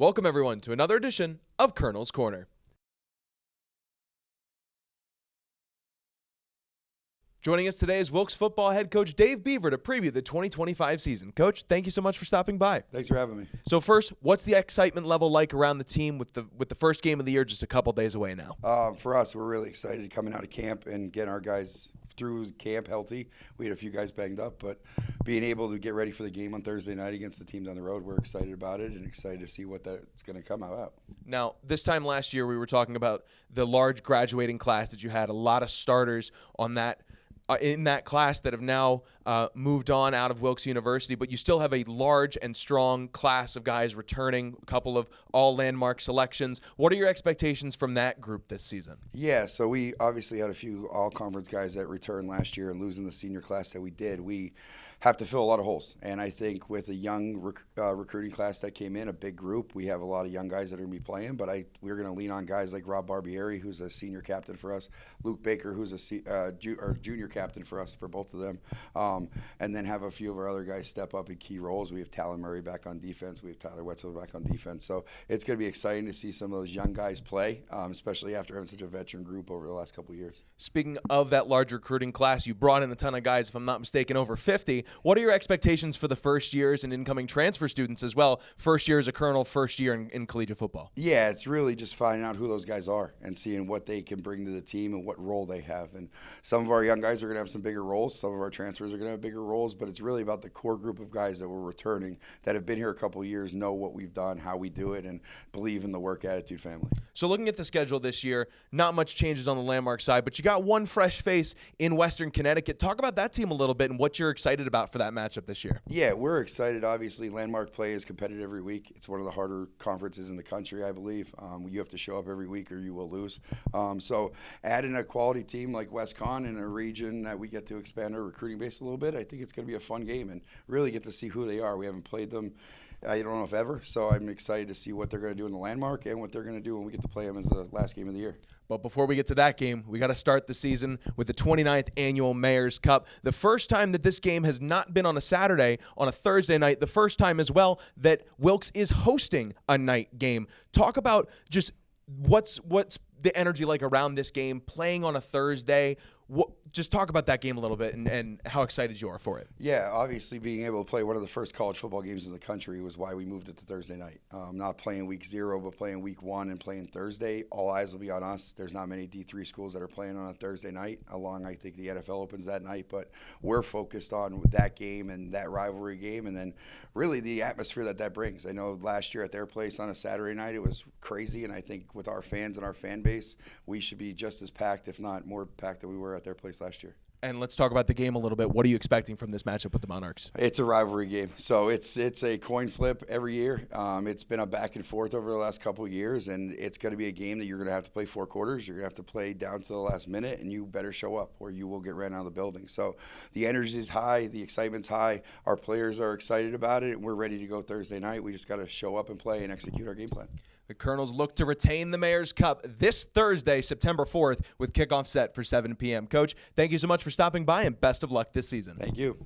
Welcome, everyone, to another edition of Colonel's Corner. Joining us today is Wilkes football head coach Dave Biever to preview the 2025 season. Coach, thank you so much for stopping by. Thanks for having me. So first, what's the excitement level like around the team with the first game of the year just a couple days away now? For us, we're really excited coming out of camp and getting our guys through camp healthy. We had a few guys banged up, but being able to get ready for the game on Thursday night against the team down the road, we're excited about it and excited to see what that's going to come out. Now, this time last year, we were talking about the large graduating class that you had, a lot of starters on that in that class that have now moved on out of Wilkes University, but you still have a large and strong class of guys returning, a couple of all landmark selections. What are your expectations from that group this season? Yeah, so we obviously had a few all-conference guys that returned last year, and losing the senior class that we did, we have to fill a lot of holes. And I think with a young recruiting class that came in, a big group, we have a lot of young guys that are going to be playing, but we're going to lean on guys like Rob Barbieri, who's a senior captain for us, Luke Baker, who's a junior captain for us, for both of them, and then have a few of our other guys step up in key roles. We have Talon Murray back on defense. We have Tyler Wetzel back on defense. So it's going to be exciting to see some of those young guys play, especially after having such a veteran group over the last couple of years. Speaking of that large recruiting class, you brought in a ton of guys, if I'm not mistaken, over 50. What are your expectations for the first years and incoming transfer students as well? First year as a colonel, first year in collegiate football. Yeah, it's really just finding out who those guys are and seeing what they can bring to the team and what role they have. And some of our young guys are going to have some bigger roles. Some of our transfers are going to have bigger roles, but it's really about the core group of guys that we're returning that have been here a couple of years, know what we've done, how we do it, and believe in the work attitude family. So looking at the schedule this year, not much changes on the landmark side, but you got one fresh face in Western Connecticut. Talk about that team a little bit and what you're excited about for that matchup this year. Yeah, we're excited. Obviously, landmark play is competitive every week. It's one of the harder conferences in the country, I believe. You have to show up every week or you will lose. So adding a quality team like WestCon in a region that we get to expand our recruiting base a little bit, I think it's going to be a fun game and really get to see who they are. We haven't played them, I don't know if ever, so I'm excited to see what they're going to do in the landmark and what they're going to do when we get to play them as the last game of the year. But before we get to that game, we got to start the season with the 29th Annual Mayor's Cup. The first time that this game has not been on a Saturday, on a Thursday night. The first time as well that Wilkes is hosting a night game. Talk about just what's the energy like around this game, playing on a Thursday. Just talk about that game a little bit and how excited you are for it. Yeah, obviously being able to play one of the first college football games in the country was why we moved it to Thursday night. Not playing week 0, but playing week 1 and playing Thursday. All eyes will be on us. There's not many D3 schools that are playing on a Thursday night. I think the NFL opens that night, but we're focused on that game and that rivalry game and then really the atmosphere that brings. I know last year at their place on a Saturday night it was crazy, and I think with our fans and our fan base, we should be just as packed, if not more packed than we were at their place last year. And let's talk about the game a little bit. What are you expecting from this matchup with the Monarchs? It's a rivalry game. So it's a coin flip every year. It's been a back and forth over the last couple of years, and it's going to be a game that you're going to have to play 4 quarters. You're going to have to play down to the last minute, and you better show up or you will get ran out of the building. So the energy is high. The excitement's high. Our players are excited about it, and we're ready to go Thursday night. We just got to show up and play and execute our game plan. The Colonels look to retain the Mayor's Cup this Thursday, September 4th, with kickoff set for 7 p.m. Coach, thank you so much for stopping by, and best of luck this season. Thank you.